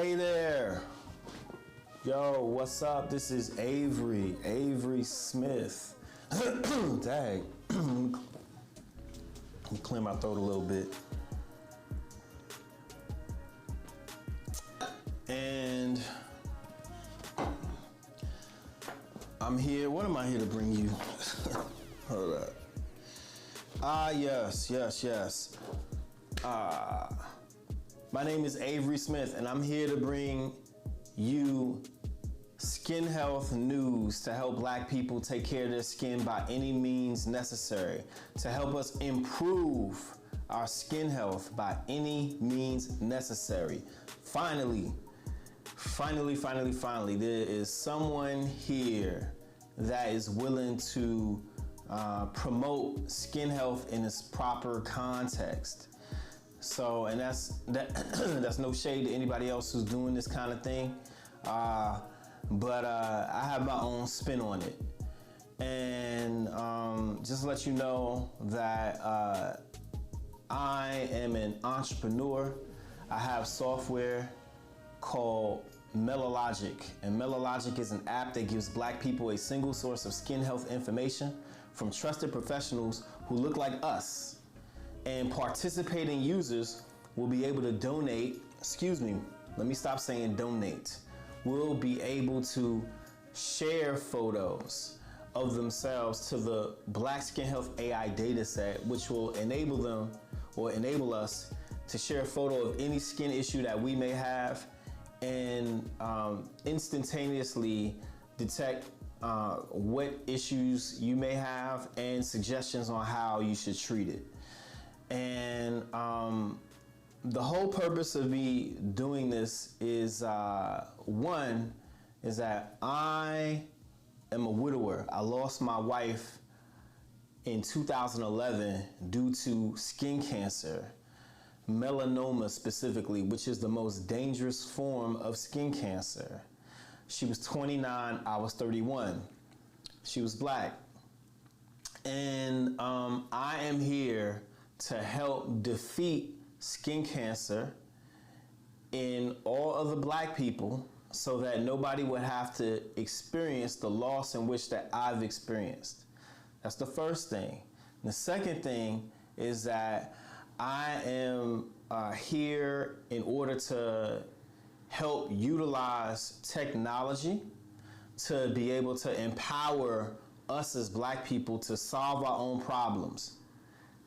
Hey there. Yo, what's up? This is Avery Smith. Dang. Let me clear my throat a little bit. And I'm here. What am I here to bring you? Hold up. Yes. My name is Avery Smith, and I'm here to bring you skin health news to help Black people take care of their skin by any means necessary, to help us improve our skin health by any means necessary. Finally, there is someone here that is willing to promote skin health in its proper context. So, and that's no shade to anybody else who's doing this kind of thing, but I have my own spin on it. And just to let you know that I am an entrepreneur. I have software called Melalogic, and Melalogic is an app that gives Black people a single source of skin health information from trusted professionals who look like us. And participating users will be able to donate, let me stop saying donate. Will be able to share photos of themselves to the Black Skin Health AI dataset, which will enable them or enable us to share a photo of any skin issue that we may have and instantaneously detect what issues you may have and suggestions on how you should treat it. And the whole purpose of me doing this is, one, is that I am a widower. I lost my wife in 2011 due to skin cancer, melanoma specifically, which is the most dangerous form of skin cancer. She was 29, I was 31. She was Black. And I am here to help defeat skin cancer in all other Black people so that nobody would have to experience the loss in which that I've experienced. That's the first thing. And the second thing is that I am here in order to help utilize technology to be able to empower us as Black people to solve our own problems,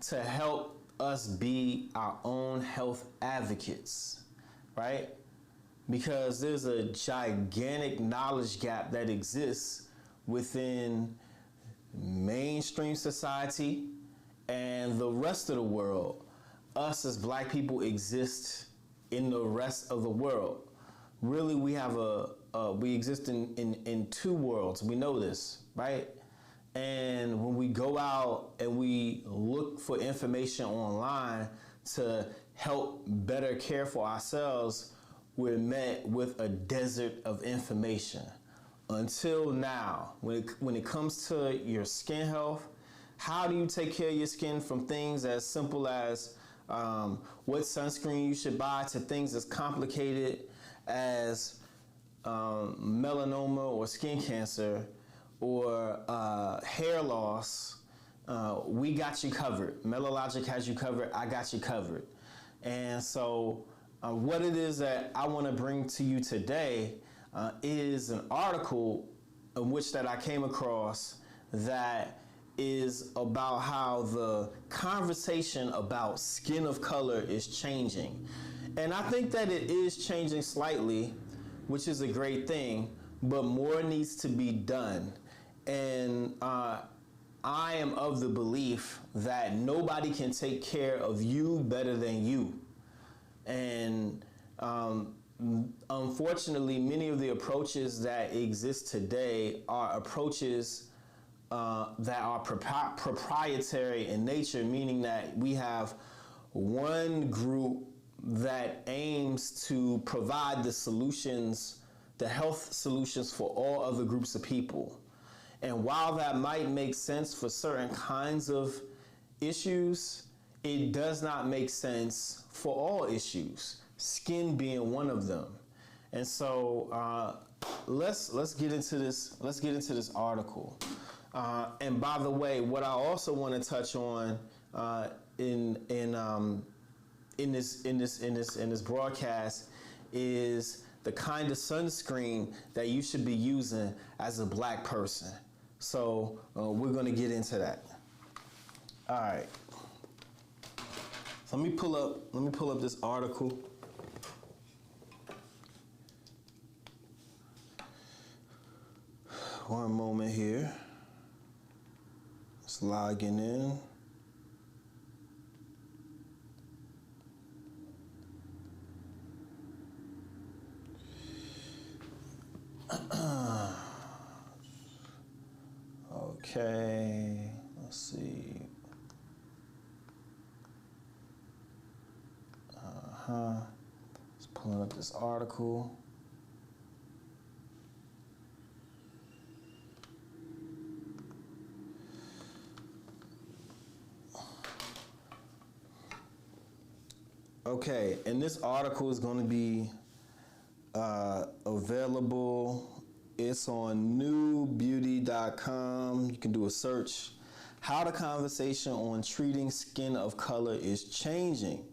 to help us be our own health advocates, right? Because there's a gigantic knowledge gap that exists within mainstream society and the rest of the world. Us as Black people exist in the rest of the world. Really, we have we exist in two worlds. We know this, right? And when we go out and we look for information online to help better care for ourselves, we're met with a desert of information. Until now, when it comes to your skin health, how do you take care of your skin, from things as simple as what sunscreen you should buy to things as complicated as melanoma or skin cancer or hair loss. We got you covered. Melalogic has you covered. I got you covered. And so what it is that I want to bring to you today is an article in which that I came across that is about how the conversation about skin of color is changing. And I think that it is changing slightly, which is a great thing, but more needs to be done. And I am of the belief that nobody can take care of you better than you. And unfortunately, many of the approaches that exist today are approaches that are proprietary in nature, meaning that we have one group that aims to provide the solutions, the health solutions for all other groups of people. And while that might make sense for certain kinds of issues, it does not make sense for all issues, skin being one of them. And so let's get into this. Let's get into this article. And by the way, what I also want to touch on in this broadcast is the kind of sunscreen that you should be using as a black person. So we're going to get into that. All right. So let me pull up this article. One moment here. It's logging in. Okay, let's see. Just pulling up this article. Okay, and this article is going to be available. It's on newbeauty.com. You can do a search. How the conversation on treating skin of color is changing.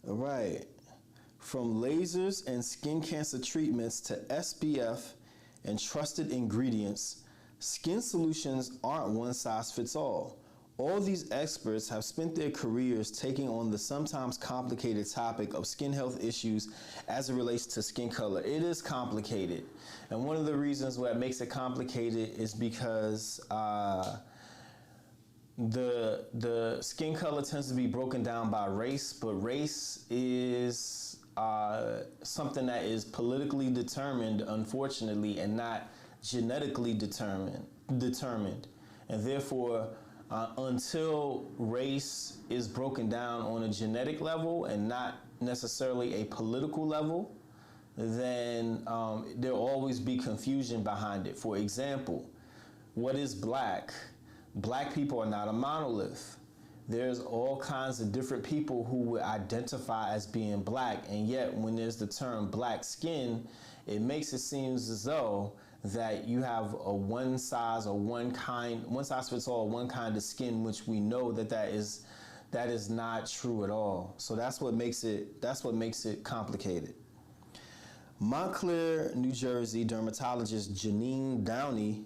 All right. From lasers and skin cancer treatments to SPF and trusted ingredients, skin solutions aren't one size fits all. All these experts have spent their careers taking on the sometimes complicated topic of skin health issues as it relates to skin color. It is complicated. And one of the reasons why it makes it complicated is because the skin color tends to be broken down by race, but race is something that is politically determined, unfortunately, and not genetically determined. And therefore, until race is broken down on a genetic level and not necessarily a political level, then there'll always be confusion behind it. For example, what is black? Black people are not a monolith. There's all kinds of different people who would identify as being black, and yet when there's the term black skin, it makes it seem as though that you have a one size fits all, one kind of skin, which we know that is not true at all. So that's what makes it complicated. Montclair, New Jersey dermatologist Janine Downey,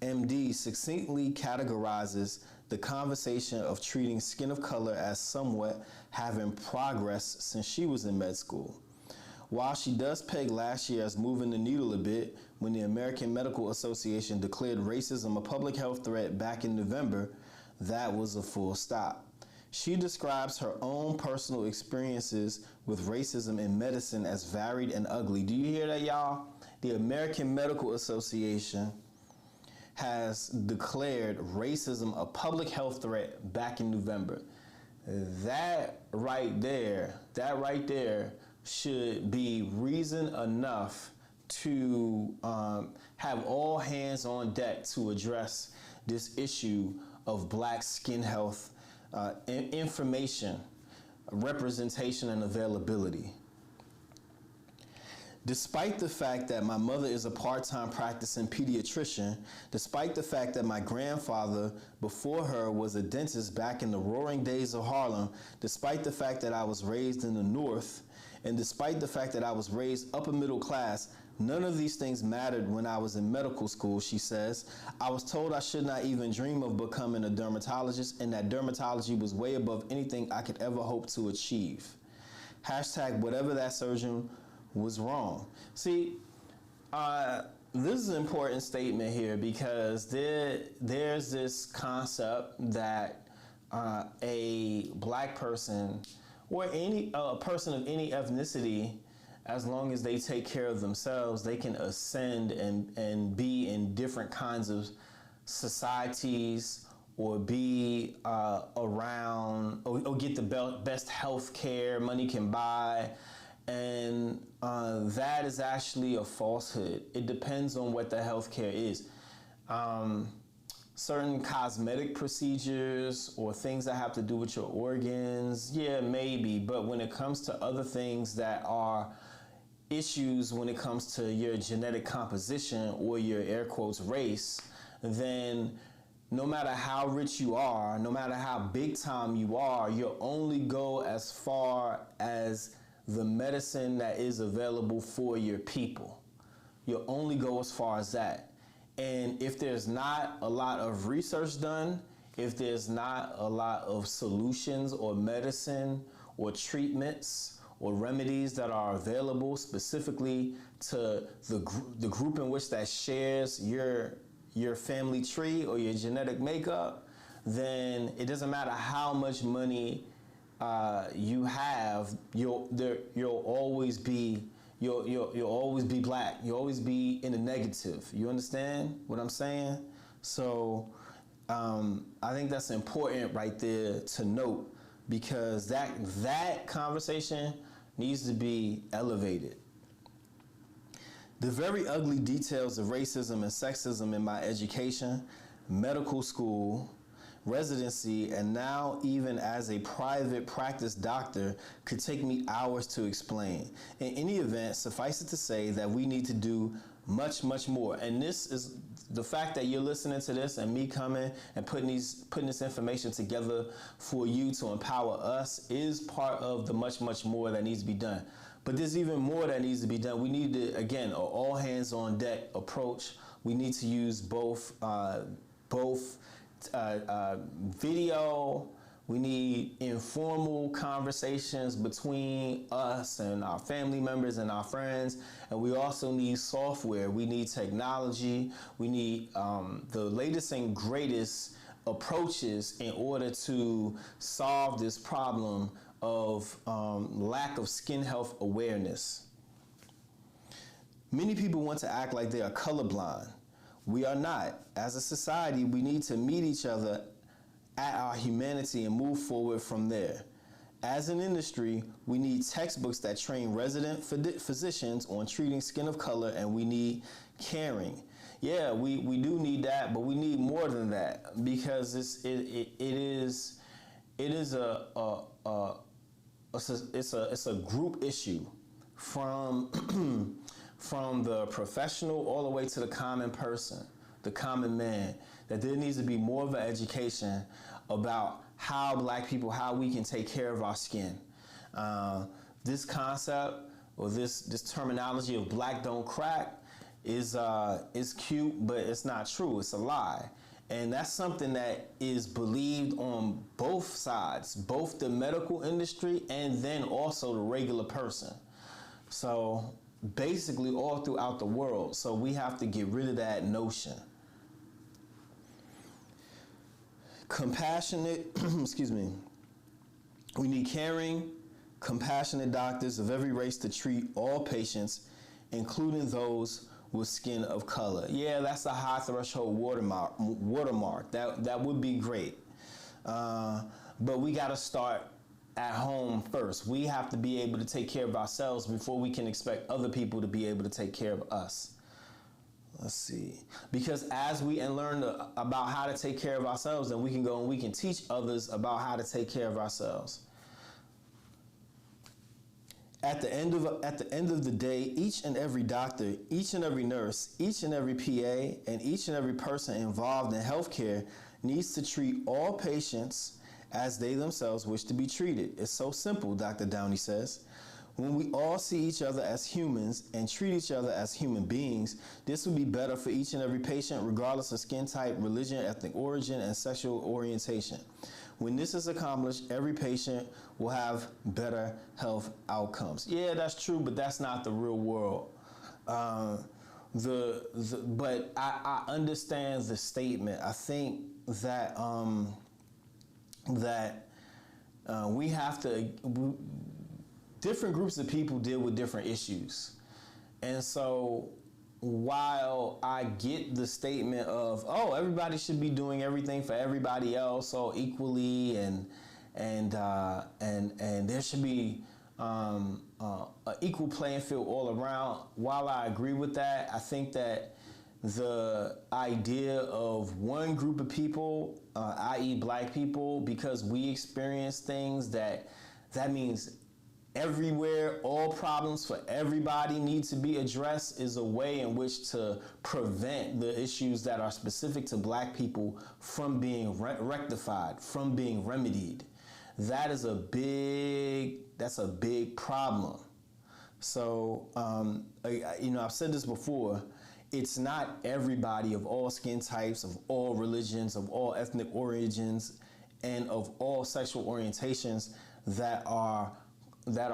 MD, succinctly categorizes the conversation of treating skin of color as somewhat having progressed since she was in med school. While she does peg last year as moving the needle a bit when the American Medical Association declared racism a public health threat back in November, that was a full stop. She describes her own personal experiences with racism in medicine as varied and ugly. Do you hear that, y'all? The American Medical Association has declared racism a public health threat back in November. That right there should be reason enough to have all hands on deck to address this issue of black skin health information, representation, and availability. Despite the fact that my mother is a part-time practicing pediatrician, despite the fact that my grandfather before her was a dentist back in the roaring days of Harlem, despite the fact that I was raised in the North, and despite the fact that I was raised upper middle class, none of these things mattered when I was in medical school, she says. I was told I should not even dream of becoming a dermatologist, and that dermatology was way above anything I could ever hope to achieve. Hashtag whatever that surgeon was wrong. See, this is an important statement here because there's this concept that a black person or a person of any ethnicity, as long as they take care of themselves, they can ascend and be in different kinds of societies or be around or get the best health care money can buy. And that is actually a falsehood. It depends on what the healthcare is. Certain cosmetic procedures or things that have to do with your organs, yeah, maybe. But when it comes to other things that are issues when it comes to your genetic composition or your air quotes race, then no matter how rich you are, no matter how big time you are, you'll only go as far as the medicine that is available for your people. You'll only go as far as that. And if there's not a lot of research done, if there's not a lot of solutions or medicine or treatments or remedies that are available specifically to the group in which that shares your family tree or your genetic makeup, then it doesn't matter how much money you have, you'll always be black. You'll always be in the negative. You understand what I'm saying? So I think that's important right there to note, because that conversation needs to be elevated. The very ugly details of racism and sexism in my education, medical school, residency, and now even as a private practice doctor could take me hours to explain. In any event, suffice it to say that we need to do much, much more. And this is the fact that you're listening to this and me coming and putting this information together for you to empower us is part of the much, much more that needs to be done. But there's even more that needs to be done. We need to, again, an all hands on deck approach. We need to use both video. We need informal conversations between us and our family members and our friends. And we also need software. We need technology. We need the latest and greatest approaches in order to solve this problem of lack of skin health awareness. Many people want to act like they are colorblind. We are not. As a society, we need to meet each other at our humanity and move forward from there. As an industry, we need textbooks that train resident physicians on treating skin of color, and we need caring. Yeah, we do need that, but we need more than that, because it is a group issue from from the professional all the way to the common person, the common man, that there needs to be more of an education about how black people, how we can take care of our skin. This concept or this terminology of black don't crack is cute, but it's not true. It's a lie. And that's something that is believed on both sides, both the medical industry and then also the regular person. So basically all throughout the world. So we have to get rid of that notion. Compassionate, excuse me. We need caring, compassionate doctors of every race to treat all patients, including those with skin of color. Yeah, that's a high threshold watermark. That would be great. But we got to start at home first. We have to be able to take care of ourselves before we can expect other people to be able to take care of us. Let's see. Because as we learn about how to take care of ourselves, then we can go and we can teach others about how to take care of ourselves. At the end of the day, each and every doctor, each and every nurse, each and every PA, and each and every person involved in healthcare needs to treat all patients as they themselves wish to be treated. It's so simple, Dr. Downey says. When we all see each other as humans and treat each other as human beings, this will be better for each and every patient, regardless of skin type, religion, ethnic origin, and sexual orientation. When this is accomplished, every patient will have better health outcomes. Yeah, that's true, but that's not the real world. But I understand the statement. I think that we have to. Different groups of people deal with different issues, and so while I get the statement of, oh, everybody should be doing everything for everybody else all equally, and there should be an equal playing field all around. While I agree with that, I think that the idea of one group of people, i.e. black people, because we experience things that means everywhere, all problems for everybody need to be addressed is a way in which to prevent the issues that are specific to black people from being rectified, from being remedied. That's a big problem. So, I've said this before, it's not everybody of all skin types, of all religions, of all ethnic origins, and of all sexual orientations that are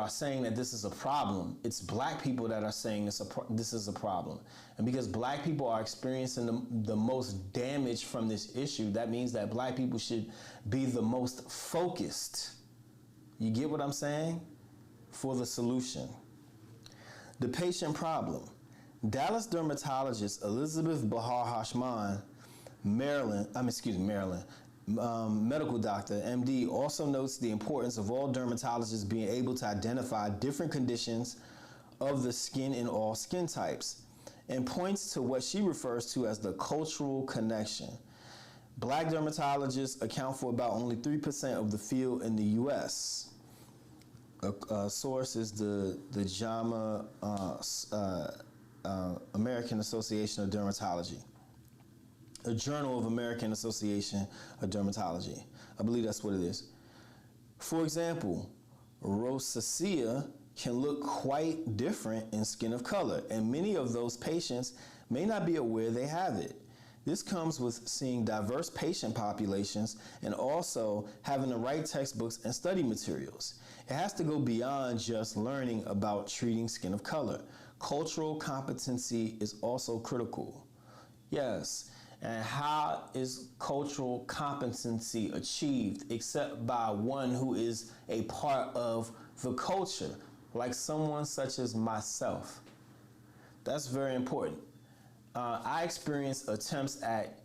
saying that this is a problem. It's black people that are saying this is a problem. And because black people are experiencing the most damage from this issue, that means that black people should be the most focused. You get what I'm saying? For the solution. The patient problem. Dallas dermatologist Elizabeth Bahar Hashman, Maryland, medical doctor, MD, also notes the importance of all dermatologists being able to identify different conditions of the skin in all skin types, and points to what she refers to as the cultural connection. Black dermatologists account for about only 3% of the field in the U.S. A source is the JAMA American Association of Dermatology. A Journal of American Association of Dermatology. I believe that's what it is. For example, rosacea can look quite different in skin of color, and many of those patients may not be aware they have it. This comes with seeing diverse patient populations and also having the right textbooks and study materials. It has to go beyond just learning about treating skin of color. Cultural competency is also critical. Yes. And how is cultural competency achieved except by one who is a part of the culture, like someone such as myself? That's very important. I experienced attempts at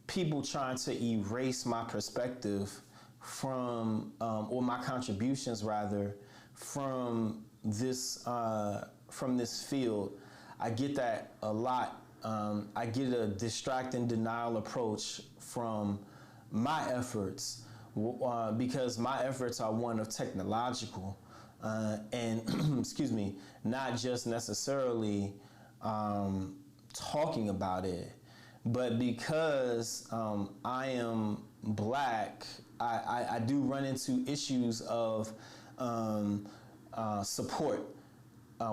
people trying to erase my perspective from, or my contributions rather, from this field. I get that a lot. I get a distract and denial approach from my efforts because my efforts are one of technological and not just necessarily talking about it, but because I am black, I do run into issues of support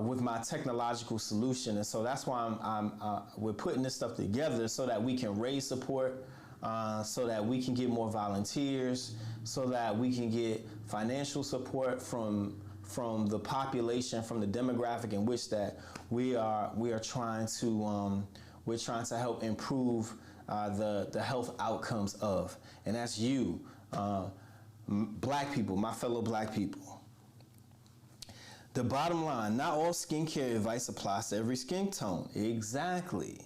with my technological solution, and so that's why we're putting this stuff together so that we can raise support, so that we can get more volunteers, so that we can get financial support from the population, from the demographic in which that we are trying to help improve the health outcomes of, and that's you, black people, my fellow black people. The bottom line, not all skincare advice applies to every skin tone. Exactly.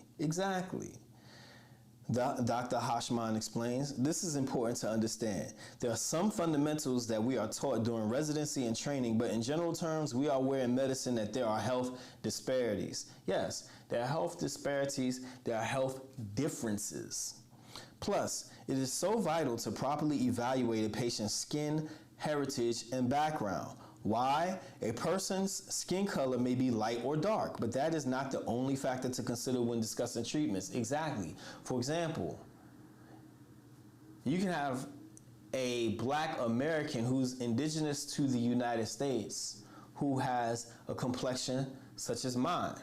Dr. Hashman explains, this is important to understand. There are some fundamentals that we are taught during residency and training, but in general terms, we are aware in medicine that there are health disparities. Yes, there are health disparities, there are health differences. Plus, it is so vital to properly evaluate a patient's skin, heritage, and background. Why? A person's skin color may be light or dark, but that is not the only factor to consider when discussing treatments. Exactly. For example, you can have a black American who's indigenous to the United States who has a complexion such as mine.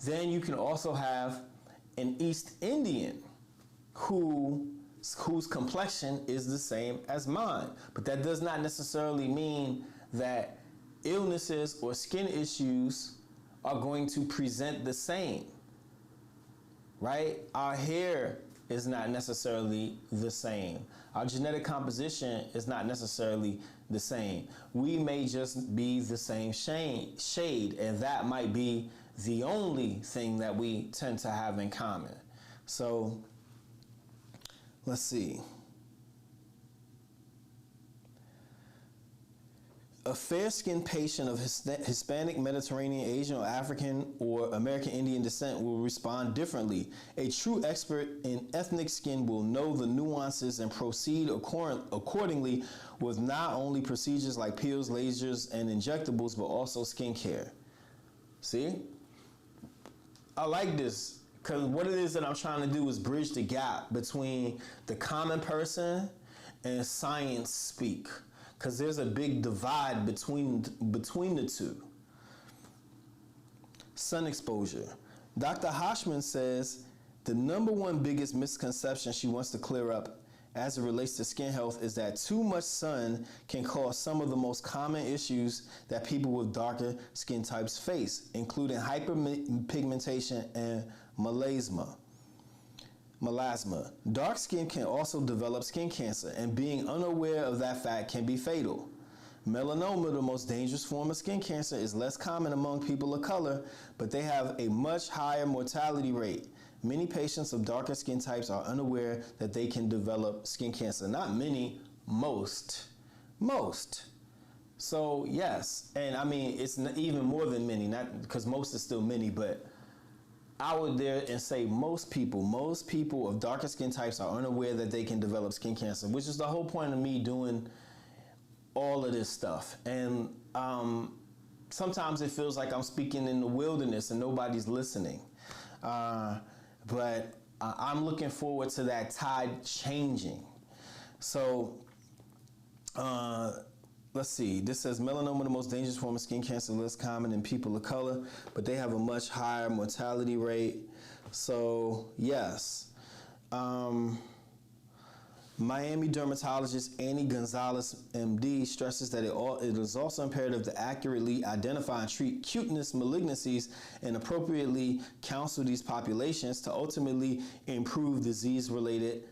Then you can also have an East Indian whose complexion is the same as mine. But that does not necessarily mean that illnesses or skin issues are going to present the same, right? Our hair is not necessarily the same. Our genetic composition is not necessarily the same. We may just be the same shade, and that might be the only thing that we tend to have in common. So, let's see. A fair-skinned patient of Hispanic, Mediterranean, Asian, or African or American Indian descent will respond differently. A true expert in ethnic skin will know the nuances and proceed accordingly with not only procedures like peels, lasers, and injectables, but also skincare. See? I like this because what it is that I'm trying to do is bridge the gap between the common person and science speak. Because there's a big divide between the two. Sun exposure. Dr. Hoshman says the number one biggest misconception she wants to clear up as it relates to skin health is that too much sun can cause some of the most common issues that people with darker skin types face, including hyperpigmentation and melasma. Dark skin can also develop skin cancer, and being unaware of that fact can be fatal. Melanoma, the most dangerous form of skin cancer, is less common among people of color, but they have a much higher mortality rate. Many patients of darker skin types are unaware that they can develop skin cancer. Not many, most. So yes, and I mean, it's even more than many, not because most is still many, but I would dare and say most people of darker skin types are unaware that they can develop skin cancer, which is the whole point of me doing all of this stuff. And sometimes it feels like I'm speaking in the wilderness and nobody's listening. But I'm looking forward to that tide changing. So let's see. This says melanoma, the most dangerous form of skin cancer, less common in people of color, but they have a much higher mortality rate. So yes. Miami dermatologist Annie Gonzalez, MD, stresses that it is also imperative to accurately identify and treat cuteness malignancies and appropriately counsel these populations to ultimately improve disease-related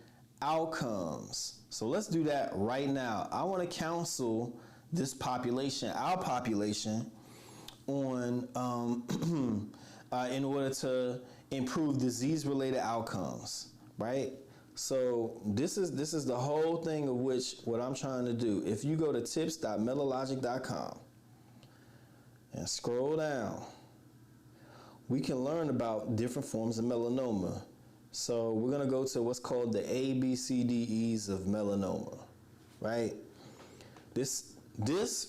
outcomes. So let's do that right now. I want to counsel this population, our population, on in order to improve disease-related outcomes, right? So this is the whole thing of which what I'm trying to do. If you go to tips.melalogic.com and scroll down, we can learn about different forms of melanoma. So we're going to go to what's called the ABCDEs of melanoma, right? This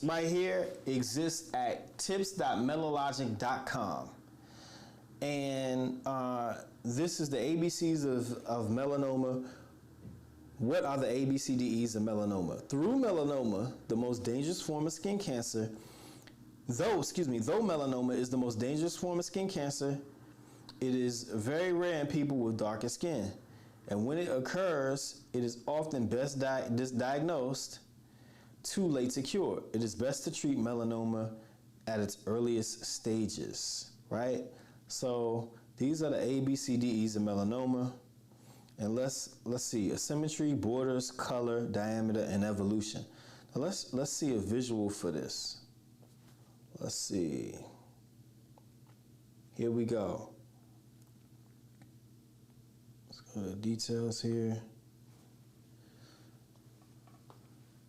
right here exists at tips.melalogic.com. And this is the ABCs of melanoma. What are the ABCDEs of melanoma? Through melanoma, the most dangerous form of skin cancer, though melanoma is the most dangerous form of skin cancer, it is very rare in people with darker skin. And when it occurs, it is often best diagnosed, too late to cure. It is best to treat melanoma at its earliest stages, right? So these are the ABCDEs of melanoma. And let's see, asymmetry, borders, color, diameter, and evolution. Now let's see a visual for this. Let's see. Here we go. Let's go to details here.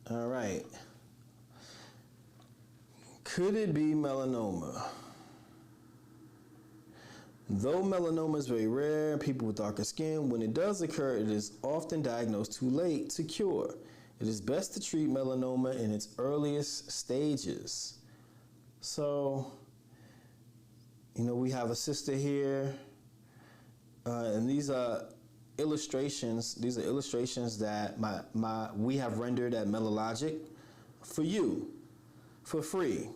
All right. Could it be melanoma? Though melanoma is very rare in people with darker skin, when it does occur, it is often diagnosed too late to cure. It is best to treat melanoma in its earliest stages. So, we have a sister here, and these are illustrations. These are illustrations that we have rendered at Melalogic for you, for free.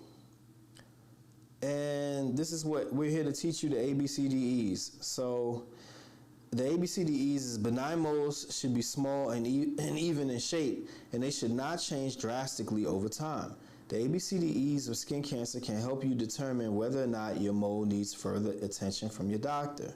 And this is what we're here to teach you, the ABCDEs. So the ABCDEs is benign moles should be small and even in shape, and they should not change drastically over time. The ABCDEs of skin cancer can help you determine whether or not your mole needs further attention from your doctor.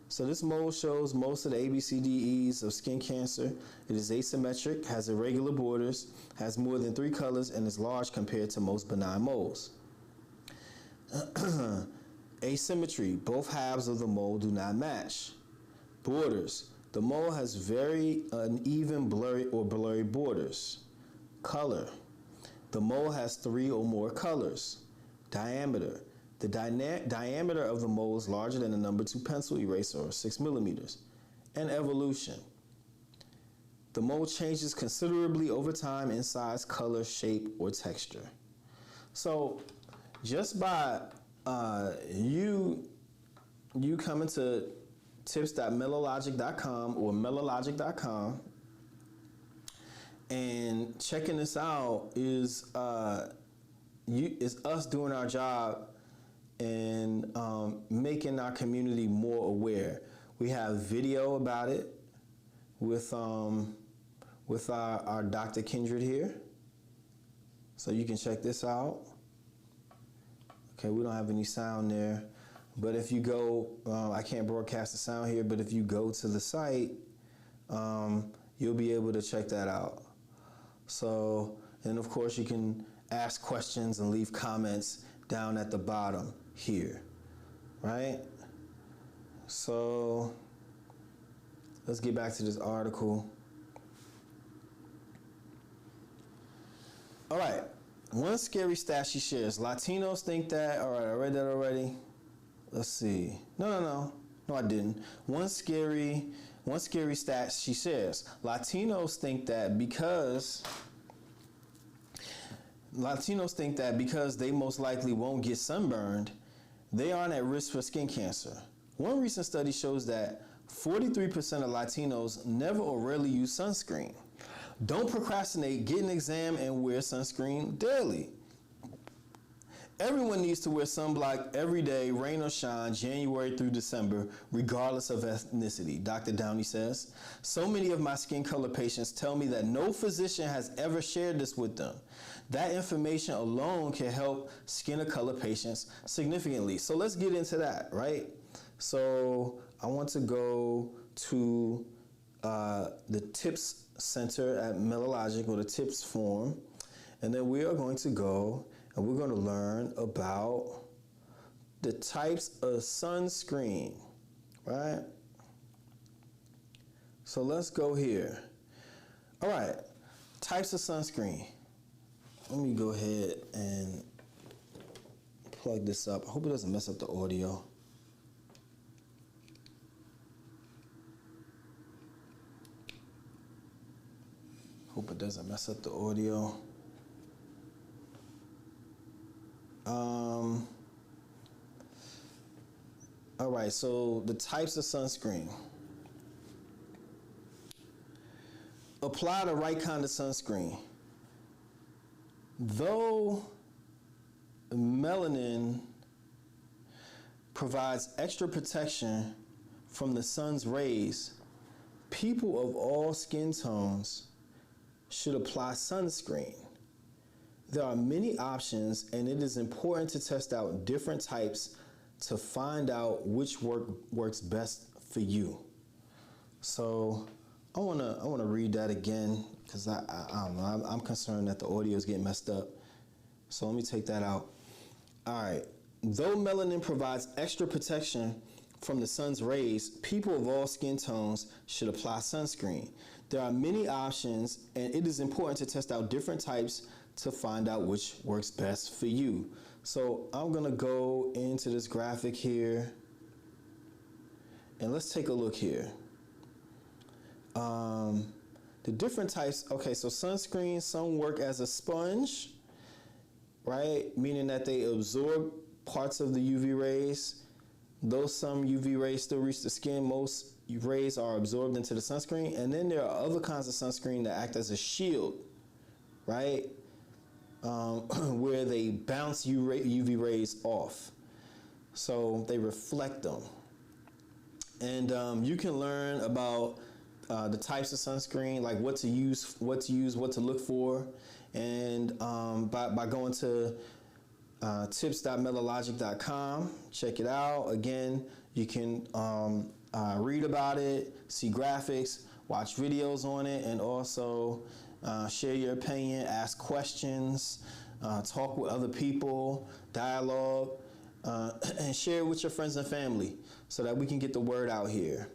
So this mole shows most of the ABCDEs of skin cancer. It is asymmetric, has irregular borders, has more than 3 colors, and is large compared to most benign moles. Asymmetry, both halves of the mole do not match. Borders, the mole has very uneven, blurry borders. Color, The mole has 3 or more colors. Diameter. The diameter of the mole is larger than the number 2 pencil eraser, or 6 millimeters. And evolution. The mole changes considerably over time in size, color, shape, or texture. So just by you coming to tips.melologic.com or melologic.com and checking this out is us doing our job and making our community more aware. We have video about it with our Dr. Kindred here. So you can check this out. Okay, we don't have any sound there. But if you go, I can't broadcast the sound here, but if you go to the site, you'll be able to check that out. So, and of course you can ask questions and leave comments down at the bottom here, right? So, let's get back to this article. All right, one scary stat she shares. Latinos think that, all right, I read that already. Let's see. No, I didn't. One scary stat she shares. Latinos think that because they most likely won't get sunburned, they aren't at risk for skin cancer. One recent study shows that 43% of Latinos never or rarely use sunscreen. Don't procrastinate, get an exam and wear sunscreen daily. Everyone needs to wear sunblock every day, rain or shine, January through December, regardless of ethnicity, Dr. Downey says. So many of my skin color patients tell me that no physician has ever shared this with them. That information alone can help skin of color patients significantly. So let's get into that, right? So I want to go to the Tips Center at Melologic, or the Tips Forum, and then we are going to go and we're going to learn about the types of sunscreen, right? So let's go here. All right, types of sunscreen. Let me go ahead and plug this up. I hope it doesn't mess up the audio. Hope it doesn't mess up the audio. All right, so the types of sunscreen. Apply the right kind of sunscreen. Though melanin provides extra protection from the sun's rays, people of all skin tones should apply sunscreen. There are many options, and it is important to test out different types to find out which works best for you. So I wanna read that again, because I don't know, I'm concerned that the audio is getting messed up. So let me take that out. All right. Though melanin provides extra protection from the sun's rays, people of all skin tones should apply sunscreen. There are many options, and it is important to test out different types to find out which works best for you. So I'm gonna go into this graphic here, and let's take a look here. The different types, okay, so sunscreen, some work as a sponge, right? Meaning that they absorb parts of the UV rays. Though some UV rays still reach the skin, most rays are absorbed into the sunscreen. And then there are other kinds of sunscreen that act as a shield, right? Where they bounce UV rays off. So they reflect them. And you can learn about the types of sunscreen, like what to use, what to look for, and by going to tips.melologic.com. Check it out. Again, you can read about it, see graphics, watch videos on it, and also share your opinion, ask questions, talk with other people, dialogue, and share it with your friends and family so that we can get the word out here.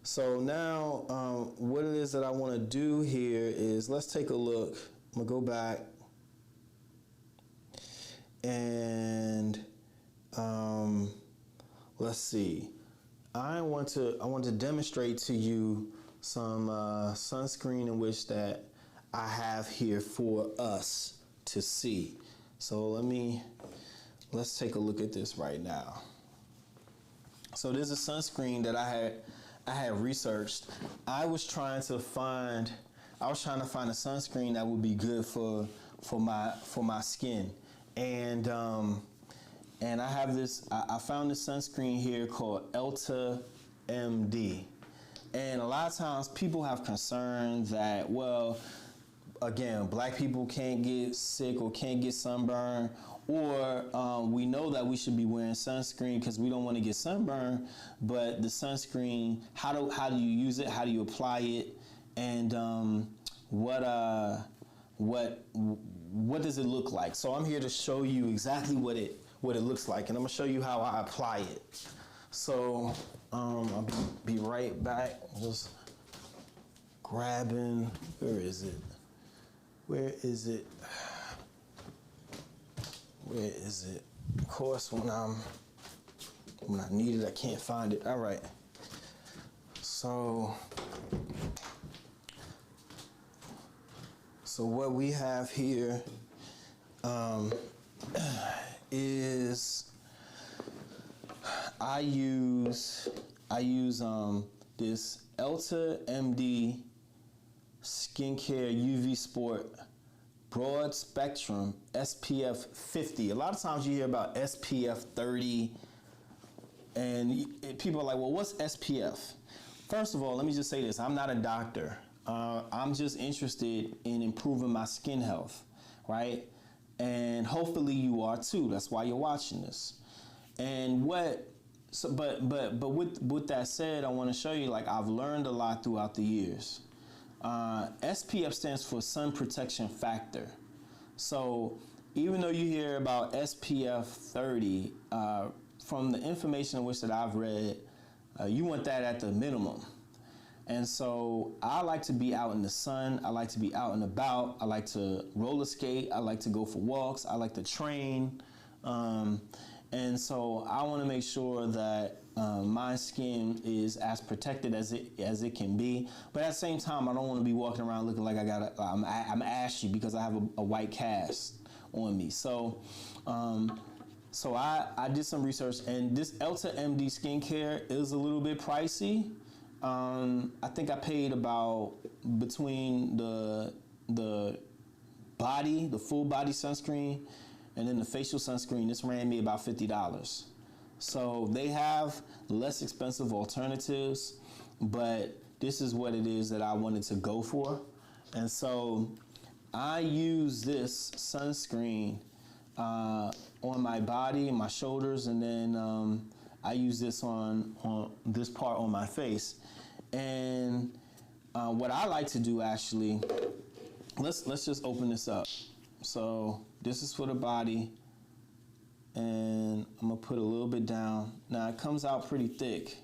So now what it is that I want to do here is, let's take a look. I'm going to go back. And let's see. I want to demonstrate to you some sunscreen in which that I have here for us to see. So let's take a look at this right now. So there's a sunscreen that I had researched. I was trying to find a sunscreen that would be good for my skin. And I have this, I found this sunscreen here called Elta MD. And a lot of times people have concerns that, well, again, black people can't get sick or can't get sunburn, or we know that we should be wearing sunscreen because we don't want to get sunburn, but the sunscreen, how do you use it? How do you apply it? And what does it look like? So I'm here to show you exactly what it looks like, and I'm gonna show you how I apply it. So I'll be right back. Just grabbing. Where is it? Where is it? Where is it? Of course, when I need it, I can't find it. All right. So what we have here is I use this Elta MD Skincare UV Sport Broad Spectrum SPF 50. A lot of times you hear about SPF 30, and people are like, well, what's SPF? First of all, let me just say this. I'm not a doctor. I'm just interested in improving my skin health, right? And hopefully you are too. That's why you're watching this. And but with that said, I want to show you, like, I've learned a lot throughout the years. SPF stands for sun protection factor. So even though you hear about SPF 30, from the information in which that I've read, you want that at the minimum. And so I like to be out in the sun. I like to be out and about. I like to roller skate. I like to go for walks. I like to train. And so I want to make sure that my skin is as protected as it can be. But at the same time, I don't want to be walking around looking like I'm ashy because I have a white cast on me. So I did some research, and this Elta MD skincare is a little bit pricey. I think I paid about, between the full body sunscreen and then the facial sunscreen, this ran me about $50. So they have less expensive alternatives, but this is what it is that I wanted to go for. And so I use this sunscreen on my body, my shoulders, and then I use this on this part on my face. And what I like to do, actually, let's just open this up. So this is for the body, and I'm gonna put a little bit down. Now it comes out pretty thick,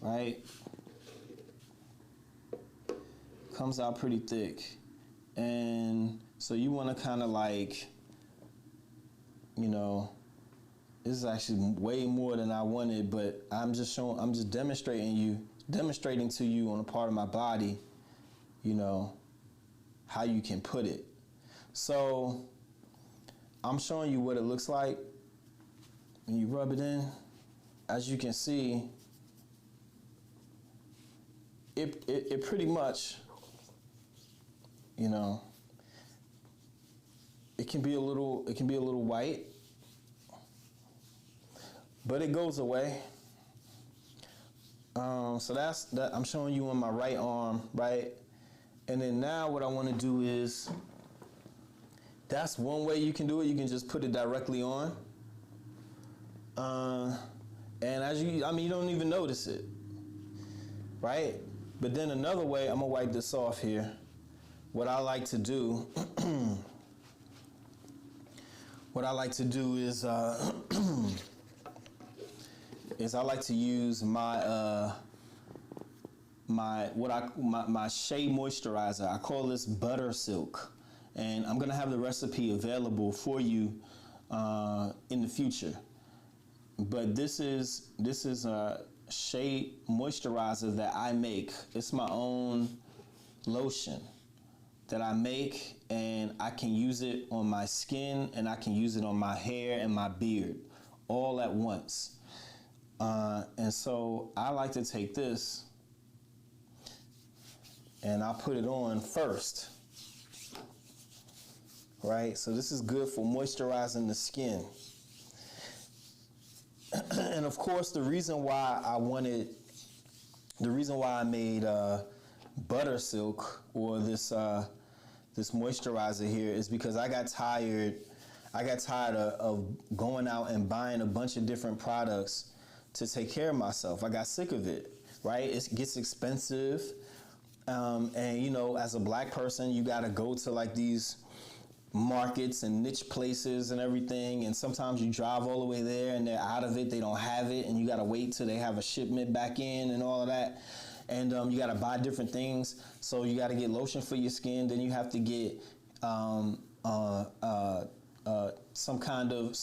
right? Comes out pretty thick. And so you wanna kinda like, you know, this is actually way more than I wanted, but I'm just demonstrating to you on a part of my body, you know, how you can put it. So I'm showing you what it looks like when you rub it in. As you can see, it pretty much, you know, it can be a little white, but it goes away. So that's that. I'm showing you on my right arm, right? And then now what I want to do is, that's one way you can do it. You can just put it directly on. And you don't even notice it, right? But then another way, I'm gonna wipe this off here. What I like to do, is I like to use my my shea moisturizer. I call this Butter Silk, And I'm gonna have the recipe available for you in the future. But this is a shea moisturizer that I make. It's my own lotion that I make, and I can use it on my skin, and I can use it on my hair and my beard all at once. And so I like to take this and I put it on first, right? So this is good for moisturizing the skin. And of course, the reason why I made butter silk, or this moisturizer here, is because I got tired of going out and buying a bunch of different products to take care of myself. I got sick of it, right? It gets expensive. And you know, as a black person, you gotta go to like these markets and niche places and everything, and sometimes you drive all the way there and they're out of it, they don't have it, and you gotta wait till they have a shipment back in and all of that. And you gotta buy different things. So you gotta get lotion for your skin, then you have to get some kind of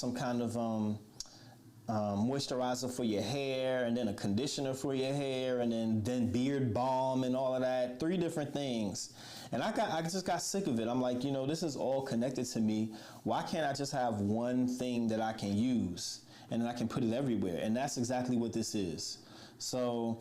moisturizer for your hair, and then a conditioner for your hair, and then beard balm and all of that. 3 different things. And I just got sick of it. I'm like, you know, this is all connected to me. Why can't I just have one thing that I can use, and then I can put it everywhere? And that's exactly what this is. So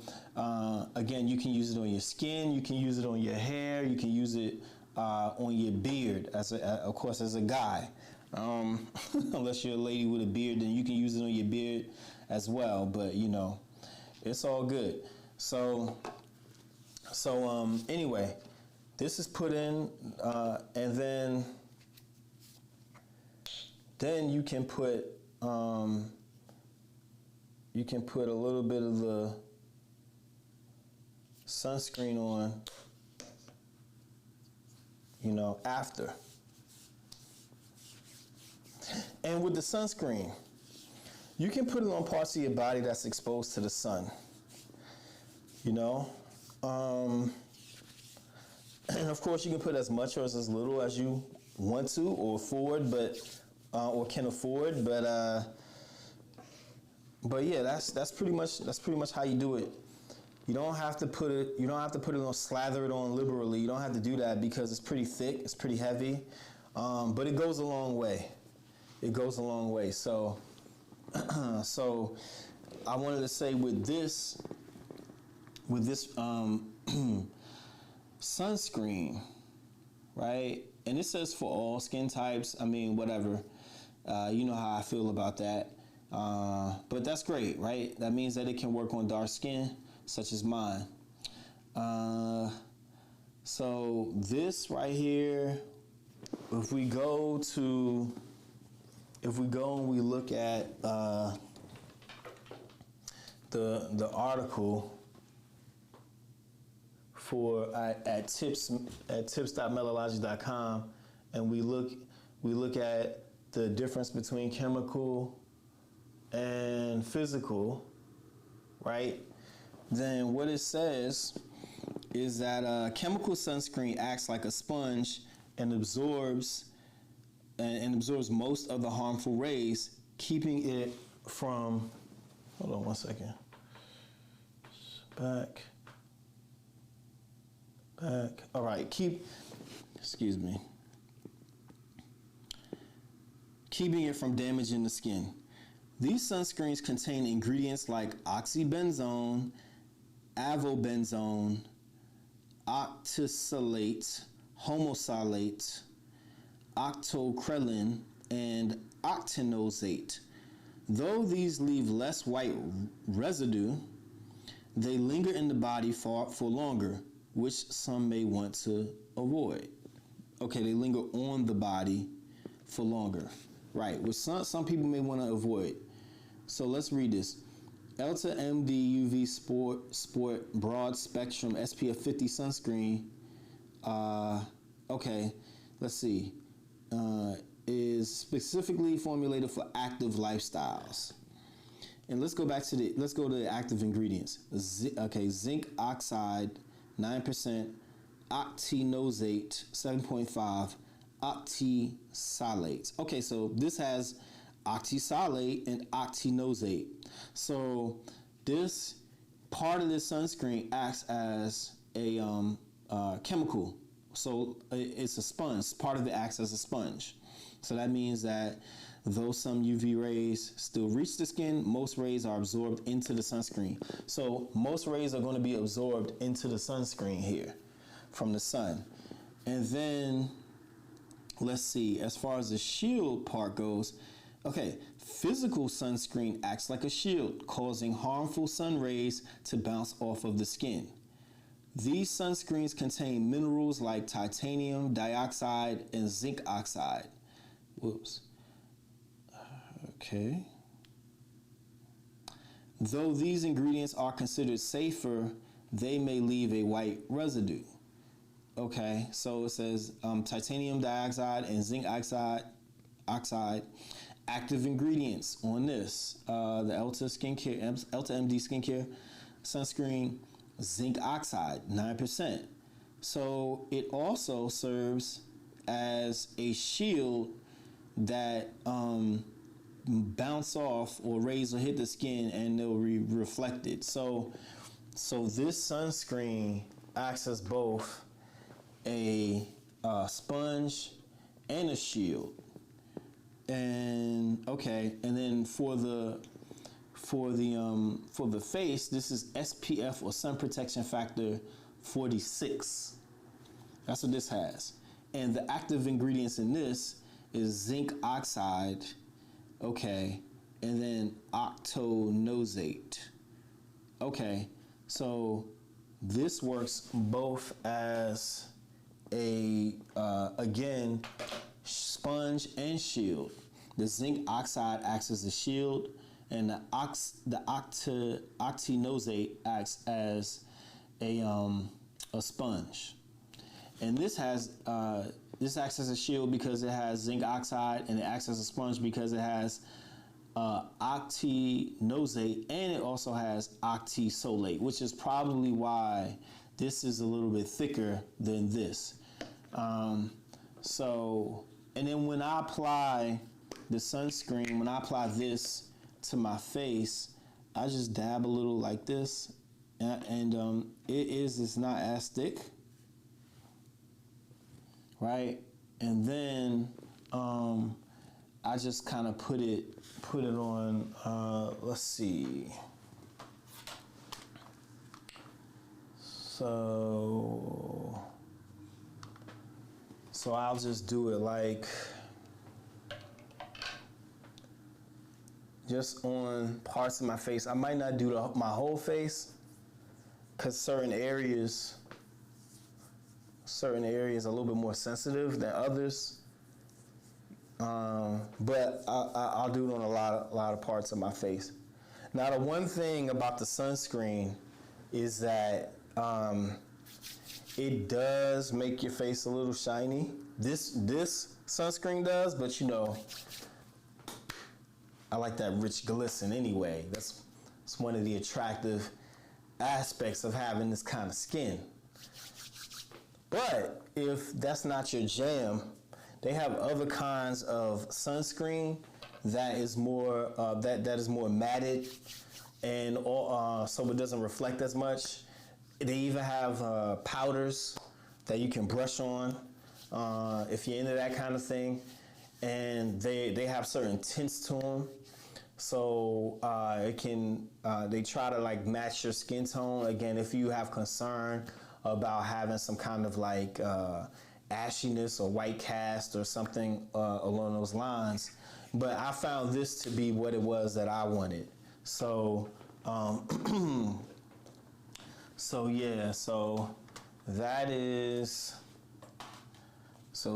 again, you can use it on your skin, you can use it on your hair, you can use it on your beard, of course, as a guy. Unless you're a lady with a beard, then you can use it on your beard as well. But you know, it's all good. So anyway, this is put in, and then you can put a little bit of the sunscreen on, you know, after. And with the sunscreen, you can put it on parts of your body that's exposed to the sun, you know. And of course, you can put as much or as little as you want to or afford, or can afford. But yeah, that's pretty much how you do it. You don't have to put it on, slather it on liberally. You don't have to do that because it's pretty thick, it's pretty heavy, but it goes a long way. It goes a long way. So I wanted to say with this sunscreen, right? And it says for all skin types. I mean, whatever. You know how I feel about that. But that's great, right? That means that it can work on dark skin, such as mine. So this right here, if we go and we look at the article at tips.melologic.com, and we look at the difference between chemical and physical, right? Then what it says is that chemical sunscreen acts like a sponge and absorbs most of the harmful rays, keeping it from, hold on one second, back, all right, keeping it from damaging the skin. These sunscreens contain ingredients like oxybenzone, avobenzone, octisalate, homosalate, octocrylene, and octinoxate. Though these leave less white residue, they linger in the body for longer, which some may want to avoid. Okay, they linger on the body for longer, right, which some people may want to avoid. So let's read this. Elta MD UV Sport Broad Spectrum SPF 50 Sunscreen, okay, let's see, is specifically formulated for active lifestyles. And let's go to the active ingredients. Zinc oxide 9%, octinoxate 7.5, octisalate. Okay, so this has octisalate and octinosate. So this part of this sunscreen acts as a chemical. So it's a sponge. Part of it acts as a sponge. So that means that though some UV rays still reach the skin, most rays are absorbed into the sunscreen. So most rays are going to be absorbed into the sunscreen here from the sun. And then let's see, as far as the shield part goes, okay, physical sunscreen acts like a shield, causing harmful sun rays to bounce off of the skin. These sunscreens contain minerals like titanium dioxide and zinc oxide. Whoops. Okay. Though these ingredients are considered safer, they may leave a white residue. Okay, so it says titanium dioxide and zinc oxide, active ingredients on this. The Elta MD Skincare sunscreen, zinc oxide, 9%. So it also serves as a shield that bounce off or rays will hit the skin and they'll be reflected. So this sunscreen acts as both a sponge and a shield. And okay, and then for the face, this is SPF or sun protection factor 46. That's what this has. And the active ingredients in this is zinc oxide, okay, and then octonosate. Okay, so this works both as a again, sponge and shield. The zinc oxide acts as a shield, and the octinosate acts as a sponge. And this has this acts as a shield because it has zinc oxide, and it acts as a sponge because it has octinosate, and it also has octisolate, which is probably why this is a little bit thicker than this. And then when I apply the sunscreen, when I apply this to my face, I just dab a little like this, and it's not as thick, right? And then I just kind of put it on. Let's see. So I'll just do it like just on parts of my face. I might not do my whole face because certain areas are a little bit more sensitive than others. But I'll do it on a lot of parts of my face. Now, the one thing about the sunscreen is that it does make your face a little shiny. This sunscreen does, but you know, I like that rich glisten anyway. That's one of the attractive aspects of having this kind of skin. But if that's not your jam, they have other kinds of sunscreen that is more that is more matted, and so it doesn't reflect as much. They even have powders that you can brush on if you're into that kind of thing, and they have certain tints to them. So they try to like match your skin tone. Again, if you have concern about having some kind of like ashiness or white cast or something along those lines. But I found this to be what it was that I wanted. So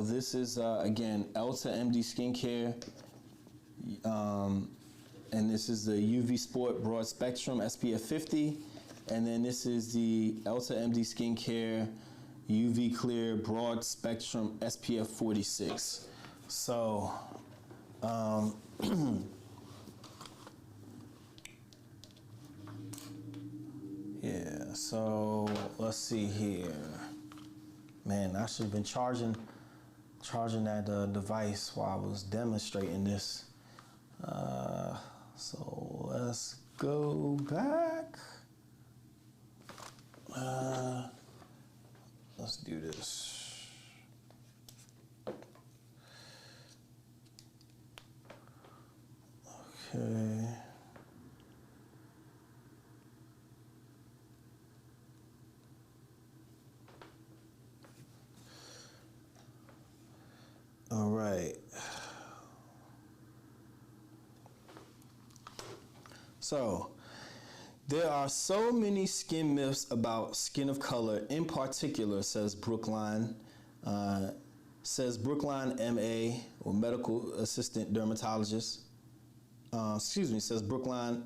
this is again Elta MD Skincare, and this is the UV Sport Broad Spectrum SPF 50, and then this is the Elta MD Skincare UV Clear Broad Spectrum SPF 46. So yeah, so let's see here. Man, I should have been charging charging that device while I was demonstrating this. So let's go back. Let's do this. Okay. All right. So, there are so many skin myths about skin of color in particular, says Brookline MA, or medical assistant dermatologist. Says Brookline,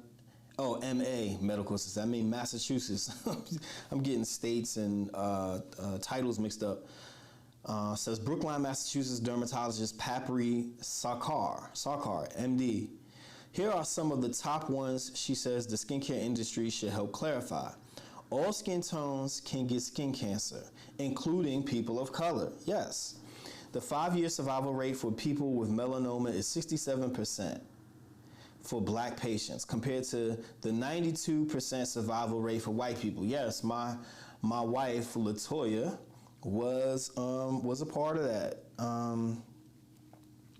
MA, medical assistant. I mean Massachusetts. I'm getting states and titles mixed up. Says Brookline, Massachusetts dermatologist Papri Sarkar, MD. Here are some of the top ones she says the skincare industry should help clarify. All skin tones can get skin cancer, including people of color. Yes. The 5-year survival rate for people with melanoma is 67% for black patients, compared to the 92% survival rate for white people. Yes, my wife, LaToya, was a part of that.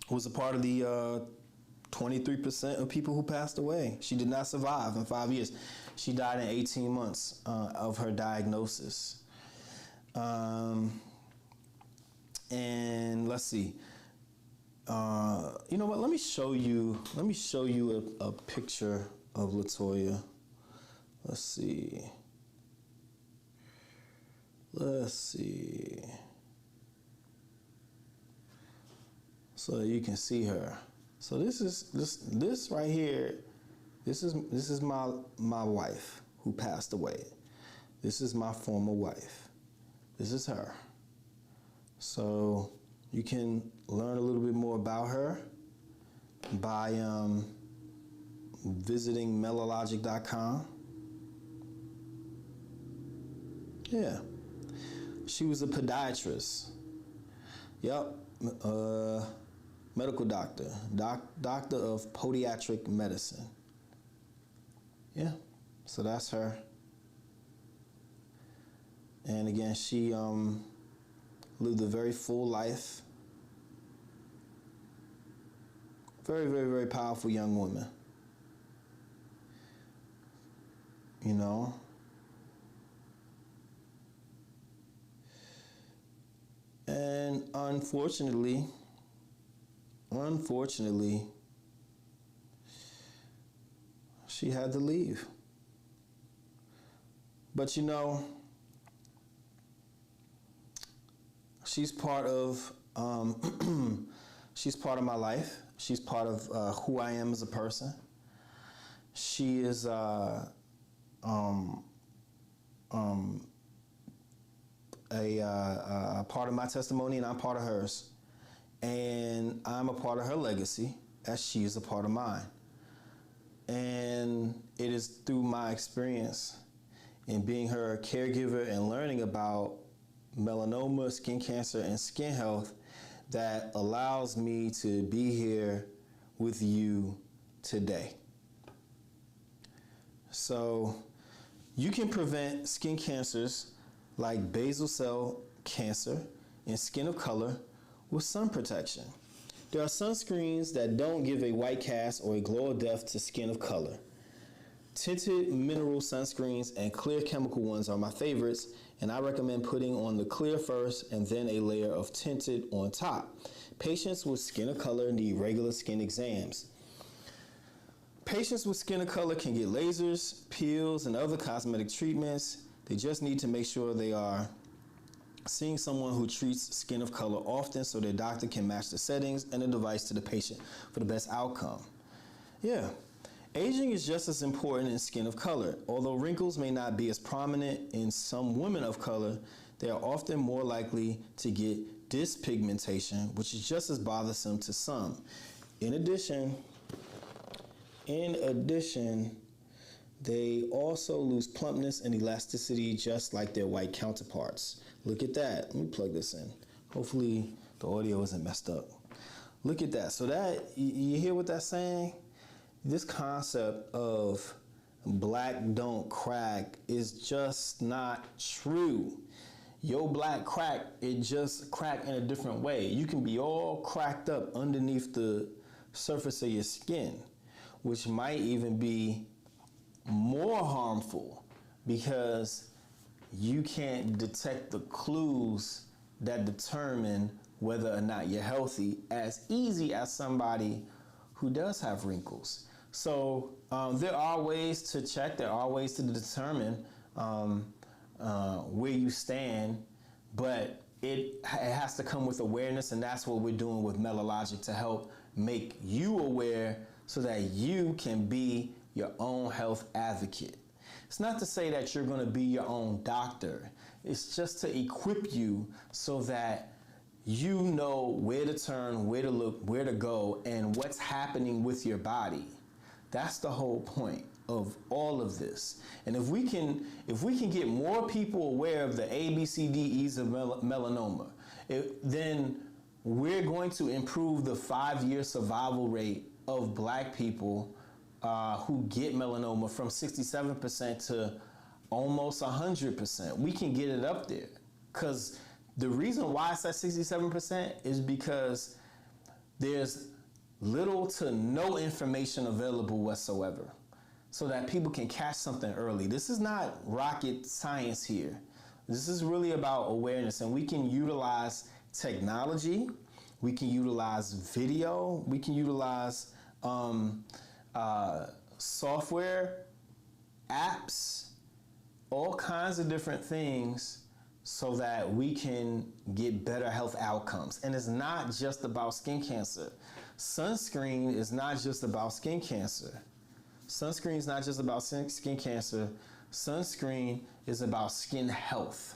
Was a part of the 23% of people who passed away. She did not survive in 5 years. She died in 18 months of her diagnosis. And let's see. You know what? Let me show you a picture of LaToya. Let's see. So you can see her. So this right here. This is my wife who passed away. This is my former wife. This is her. So you can learn a little bit more about her by visiting melalogic.com. Yeah. She was a podiatrist. Yep. Medical doctor. Doctor of podiatric medicine. Yeah. So that's her. And again, she lived a very full life. Very, very, very powerful young woman. You know? And unfortunately, she had to leave. But you know, she's part of she's part of my life. She's part of who I am as a person. She is a part of my testimony, and I'm part of hers. And I'm a part of her legacy, as she is a part of mine. And it is through my experience in being her caregiver and learning about melanoma, skin cancer, and skin health that allows me to be here with you today. So you can prevent skin cancers like basal cell cancer and skin of color with sun protection. There are sunscreens that don't give a white cast or a glow of death to skin of color. Tinted mineral sunscreens and clear chemical ones are my favorites, and I recommend putting on the clear first and then a layer of tinted on top. Patients with skin of color need regular skin exams. Patients with skin of color can get lasers, peels, and other cosmetic treatments. They just need to make sure they are seeing someone who treats skin of color often so their doctor can match the settings and the device to the patient for the best outcome. Yeah. Aging is just as important in skin of color. Although wrinkles may not be as prominent in some women of color, they are often more likely to get dyspigmentation, which is just as bothersome to some. In addition, they also lose plumpness and elasticity just like their white counterparts. Look at that. Let me plug this in. Hopefully The audio isn't messed up. Look at that. So that, you hear what that's saying? This concept of black don't crack is just not true. Your black crack, it just crack in a different way. You can be all cracked up underneath the surface of your skin, which might even be more harmful because you can't detect the clues that determine whether or not you're healthy as easy as somebody who does have wrinkles. So there are ways to check, there are ways to determine where you stand, but it has to come with awareness, and that's what we're doing with Melalogic to help make you aware so that you can be your own health advocate. It's not to say that you're going to be your own doctor. It's just to equip you so that you know where to turn, where to look, where to go, and what's happening with your body. That's the whole point of all of this. And if we can get more people aware of the ABCDEs of melanoma, then we're going to improve the 5-year survival rate of black people who get melanoma from 67% to almost 100%. We can get it up there, because the reason why it's at 67% is because there's little to no information available whatsoever, so that people can catch something early. This is not rocket science here. This is really about awareness, and we can utilize technology, we can utilize video, we can utilize software, apps, all kinds of different things so that we can get better health outcomes. And it's not just about skin cancer. Sunscreen is not just about skin cancer. Sunscreen is not just about skin cancer. Sunscreen is about skin health.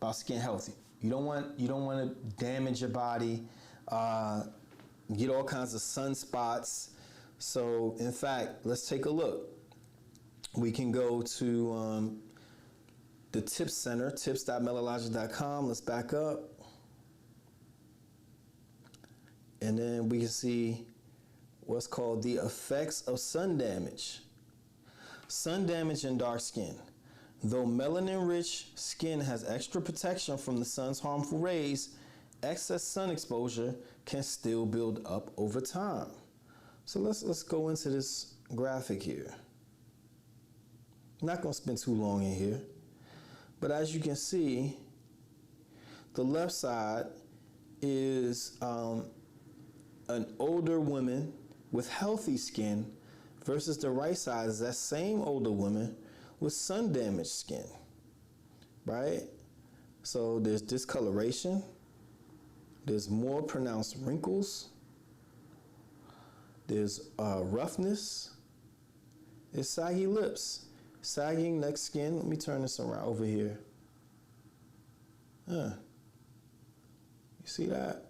About skin health. You don't want to damage your body, get all kinds of sunspots. So, in fact, let's take a look. We can go to the Tips Center, tips.melalogic.com. Let's back up. And then we can see what's called the effects of sun damage. Sun damage in dark skin. Though melanin-rich skin has extra protection from the sun's harmful rays, excess sun exposure can still build up over time. So let's go into this graphic here. I'm not going to spend too long in here. But as you can see, the left side is an older woman with healthy skin versus the right side is that same older woman with sun-damaged skin, right? So there's discoloration, there's more pronounced wrinkles, there's roughness, there's saggy lips, sagging neck skin. Let me turn this around over here. You see that?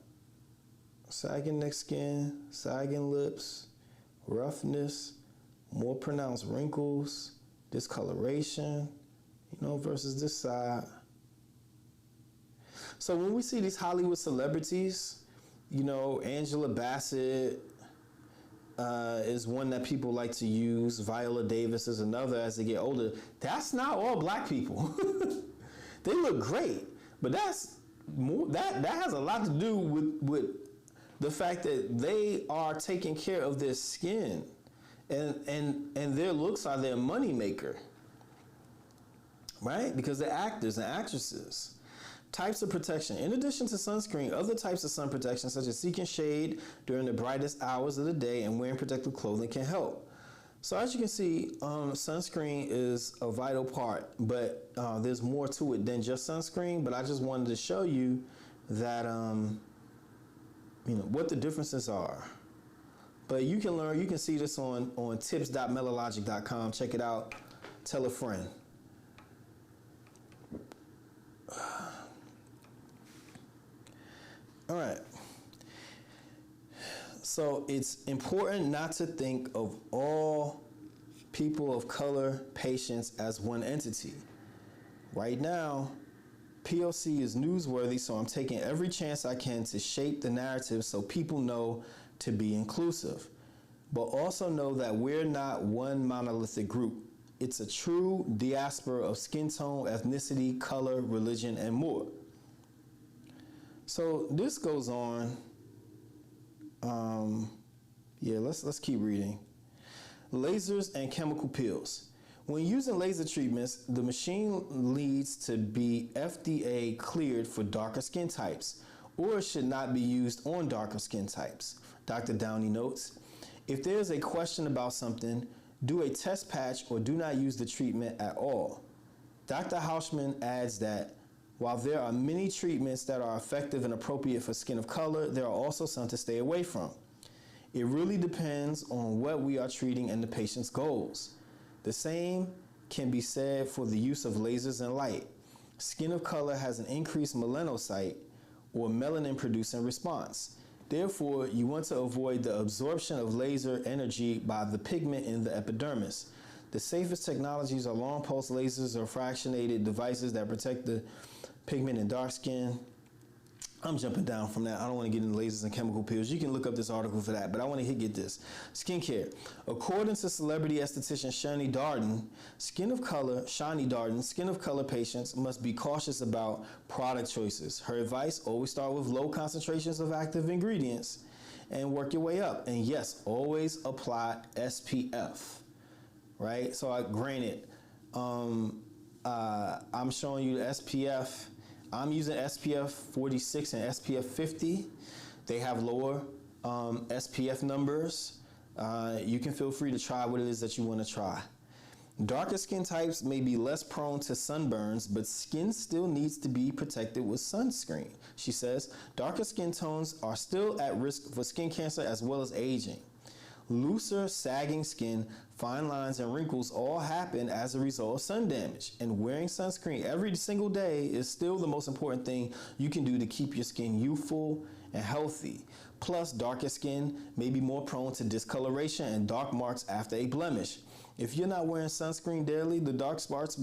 Sagging neck skin, sagging lips, roughness, more pronounced wrinkles, discoloration, versus this side. So when we see these Hollywood celebrities, Angela Bassett is one that people like to use. Viola Davis is another as they get older. That's not all black people. They look great, but that's more, that has a lot to do with the fact that they are taking care of their skin, and their looks are their money maker, right? Because they're actors and actresses. Types of protection. In addition to sunscreen, other types of sun protection, such as seeking shade during the brightest hours of the day and wearing protective clothing, can help. So as you can see, sunscreen is a vital part, but there's more to it than just sunscreen. But I just wanted to show you that what the differences are. But you can see this on tips.melalogic.com. Check it out. Tell a friend. All right. So it's important not to think of all people of color patients as one entity. Right now, POC is newsworthy, so I'm taking every chance I can to shape the narrative so people know to be inclusive. But also know that we're not one monolithic group. It's a true diaspora of skin tone, ethnicity, color, religion, and more. So this goes on. Let's keep reading. Lasers and chemical peels. When using laser treatments, the machine needs to be FDA cleared for darker skin types, or it should not be used on darker skin types. Dr. Downey notes, if there is a question about something, do a test patch or do not use the treatment at all. Dr. Hausman adds that while there are many treatments that are effective and appropriate for skin of color, there are also some to stay away from. It really depends on what we are treating and the patient's goals. The same can be said for the use of lasers and light. Skin of color has an increased melanocyte or melanin-producing response. Therefore, you want to avoid the absorption of laser energy by the pigment in the epidermis. The safest technologies are long pulse lasers or fractionated devices that protect the pigment in dark skin. I'm jumping down from that. I don't want to get into lasers and chemical peels. You can look up this article for that, but I want to get this. Skincare. According to celebrity esthetician Shani Darden, skin of color patients must be cautious about product choices. Her advice, always start with low concentrations of active ingredients and work your way up. And yes, always apply SPF, right? So granted, I'm showing you the SPF. I'm using SPF 46 and SPF 50. They have lower SPF numbers. You can feel free to try what it is that you want to try. Darker skin types may be less prone to sunburns, but skin still needs to be protected with sunscreen. She says, darker skin tones are still at risk for skin cancer as well as aging. Looser, sagging skin, fine lines, and wrinkles all happen as a result of sun damage. And wearing sunscreen every single day is still the most important thing you can do to keep your skin youthful and healthy. Plus, darker skin may be more prone to discoloration and dark marks after a blemish. If you're not wearing sunscreen daily, the dark spots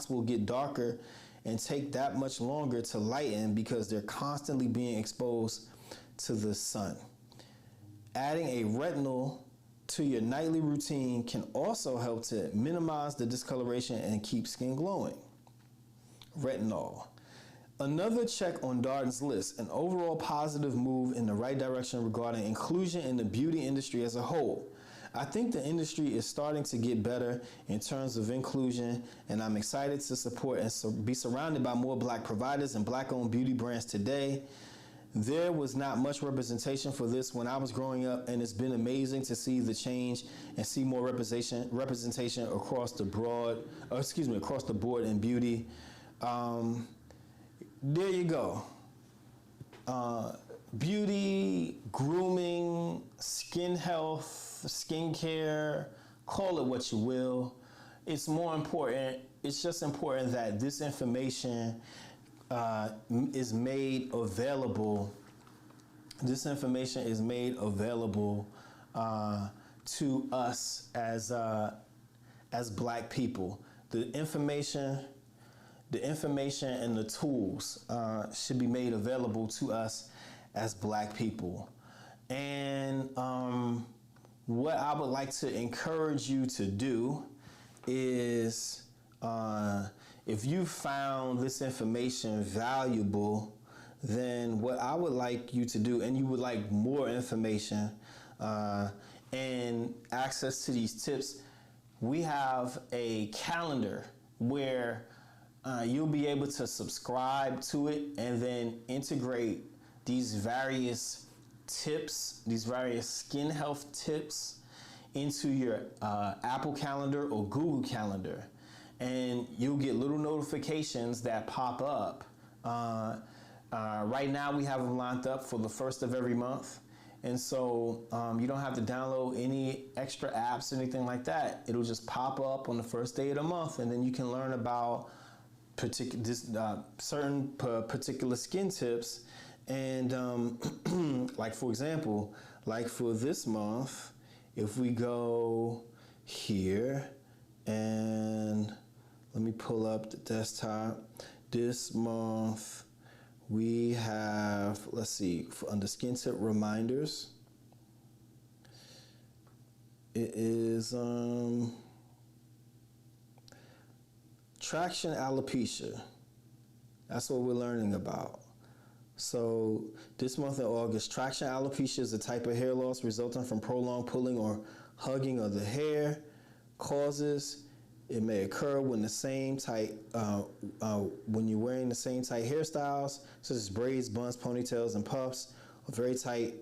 will get darker and take that much longer to lighten because they're constantly being exposed to the sun. Adding a retinol to your nightly routine can also help to minimize the discoloration and keep skin glowing. Retinol. Another check on Darden's list, an overall positive move in the right direction regarding inclusion in the beauty industry as a whole. I think the industry is starting to get better in terms of inclusion, and I'm excited to support and be surrounded by more Black providers and Black-owned beauty brands today. There was not much representation for this when I was growing up, and it's been amazing to see the change and see more representation across the board in beauty. There you go. Beauty, grooming, skin health, skincare, call it what you will. It's more important. It's just important that this information is made available. This information is made available to us as Black people. The information and the tools should be made available to us as Black people. And what I would like to encourage you to do is, if you found this information valuable, then what I would like you to do, and you would like more information and access to these tips, we have a calendar where you'll be able to subscribe to it and then integrate these various tips, these various skin health tips into your Apple Calendar or Google Calendar. And you'll get little notifications that pop up. Right now we have them lined up for the first of every month. And so you don't have to download any extra apps or anything like that. It'll just pop up on the first day of the month, and then you can learn about certain particular skin tips. And like, for example, like for this month, if we go here and let me pull up the desktop. this month we have, let's see, under skin tip reminders, it is traction alopecia. That's what we're learning about. So this month in August, traction alopecia is a type of hair loss resulting from prolonged pulling or hugging of the hair. Causes: it may occur when when you're wearing the same tight hairstyles, such as braids, buns, ponytails, and puffs. A very tight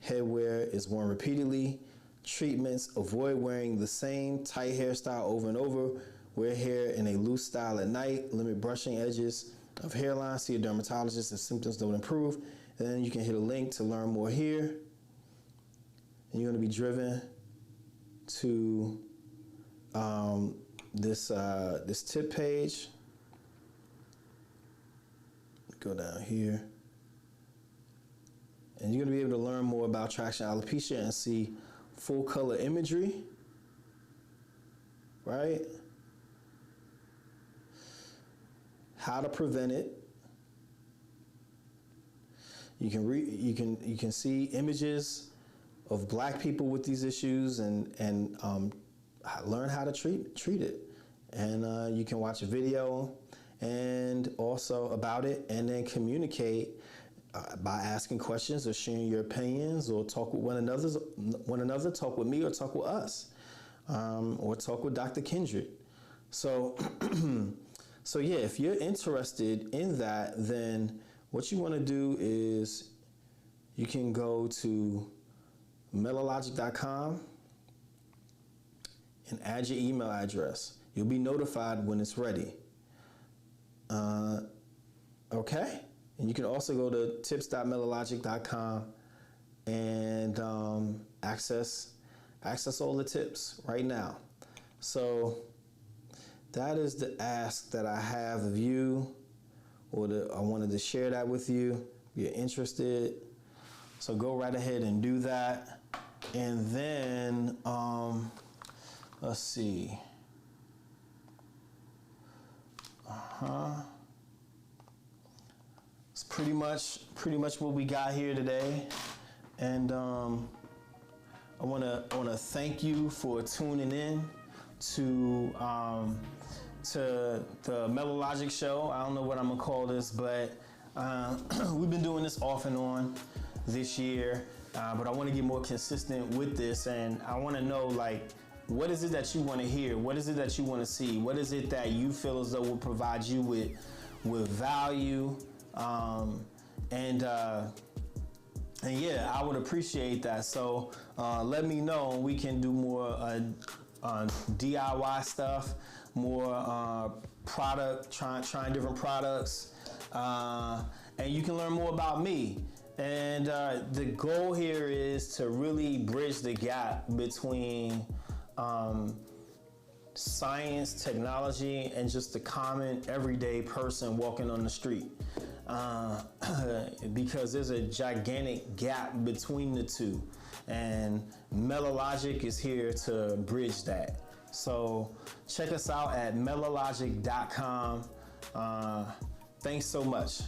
headwear is worn repeatedly. Treatments: avoid wearing the same tight hairstyle over and over. Wear hair in a loose style at night. Limit brushing edges of hairline. See a dermatologist if symptoms don't improve. And then you can hit a link to learn more here. And you're going to be driven to this tip page. Go down here. And you're going to be able to learn more about traction alopecia and see full color imagery, right? How to prevent it. You can see images of Black people with these issues and learn how to treat it. And you can watch a video and also about it, and then communicate by asking questions or sharing your opinions, or talk with one another, talk with me, or talk with us, or talk with Dr. Kindred. So, so yeah, if you're interested in that, then what you want to do is you can go to melalogic.com and add your email address. You'll be notified when it's ready. Okay? And you can also go to tips.melalogic.com and access all the tips right now. So that is the ask that I have of you, or I wanted to share that with you. If you're interested, so go right ahead and do that. And then let's see. It's pretty much what we got here today. And I wanna thank you for tuning in to the Melalogic Show. I don't know what I'm gonna call this, but we've been doing this off and on this year. But I want to get more consistent with this, and I want to know, like, what is it that you want to hear? What is it that you want to see? What is it that you feel as though will provide you with value? And yeah, I would appreciate that. So let me know. We can do more DIY stuff, more trying different products, and you can learn more about me. And the goal here is to really bridge the gap between science, technology, and just the common everyday person walking on the street. Because there's a gigantic gap between the two. And Melalogic is here to bridge that. So check us out at melalogic.com. Thanks so much.